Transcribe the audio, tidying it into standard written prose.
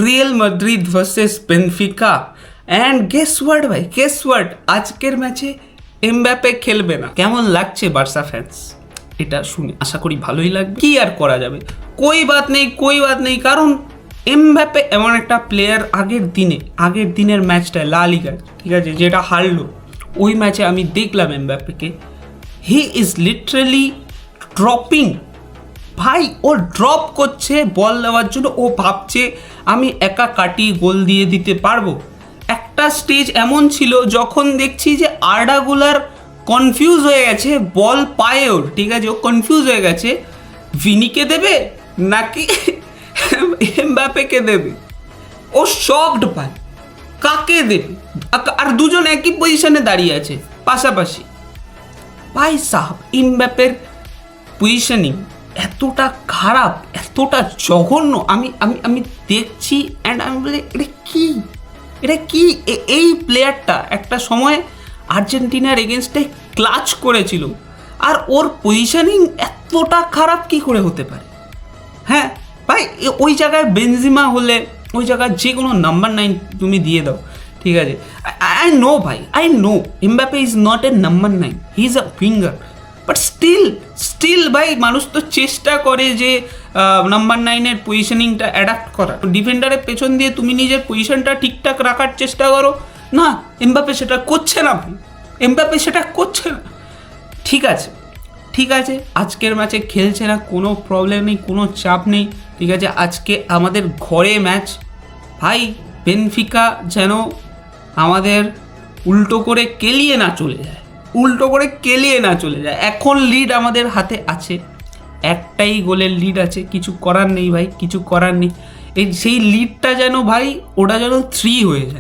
Real Madrid versus Benfica and guess what ভাই, guess what, আজকের ম্যাচে এমবাপ্পে খেলবে না। কেমন লাগছে বার্সা ফ্যান্স? এটা শুনে আশা করি ভালোই লাগবে। কি আর করা যাবে, কই বাত নেই, কারণ এমবাপ্পে এমন একটা প্লেয়ার। আগের দিনের ম্যাচটায় লা লিগার, ঠিক আছে, যেটা হারলো, ওই ম্যাচে আমি দেখলাম এমবাপ্পেকে, হি ইজ লিটারালি ড্রপিং। ভাই ও ড্রপ করছে বল দেওয়ার জন্য, ও ভাবছে আমি একা কাটিয়ে গোল দিয়ে দিতে পারবো। একটা স্টেজ এমন ছিল যখন দেখছি যে আর্ডা গুলার কনফিউজ হয়ে গেছে, বল পায়ে ওর, ঠিক আছে, ও কনফিউজ হয়ে গেছে ভিনিকে দেবে নাকি এমবাপ্পেকে দেবে। ও শকড ভাই, কাকে দেবে, আর দুজন একই পজিশনে দাঁড়িয়ে আছে পাশাপাশি। ভাই সাহাব, এমবাপ্পের পজিশনিং এতটা খারাপ, এতটা জঘন্য, আমি দেখছি অ্যান্ড আমি বলি এটা কি এই প্লেয়ারটা একটা সময় আর্জেন্টিনার এগেনস্টে ক্লাচ করেছিল, আর ওর পজিশনিং এতটা খারাপ কি করে হতে পারে? হ্যাঁ ভাই, ওই জায়গায় বেনজিমা হলে, ওই জায়গায় যে কোনো নাম্বার 9 তুমি দিয়ে দাও, ঠিক আছে। আই নো ভাই, I know Mbappe is not a number 9, he is a winger, but still ভাই, মানুষ তো চেষ্টা করে যে নাম্বার 9-এর পজিশনিংটা অ্যাডাপ্ট করা। ডিফেন্ডারের পেছন দিয়ে তুমি নিজের পজিশনটা ঠিকঠাক রাখার চেষ্টা করো না, এমবাপ্পে সেটা করছে না ভাই, এমবাপ্পে সেটা করছে না। ঠিক আছে, আজকের ম্যাচে খেলছে না, কোনো প্রবলেম নেই, কোনো চাপ নেই, ঠিক আছে। আজকে আমাদের ঘরে ম্যাচ ভাই, বেনফিকা যেন আমাদের উল্টো করে কেলিয়ে না চলে যায়। এখন লিড আমাদের হাতে আছে, একটাই গোলের লিড আছে, কিছু করার নেই ভাই, সেই লিডটা যেন ভাই, ওটা যেন 3 হয়ে যায়।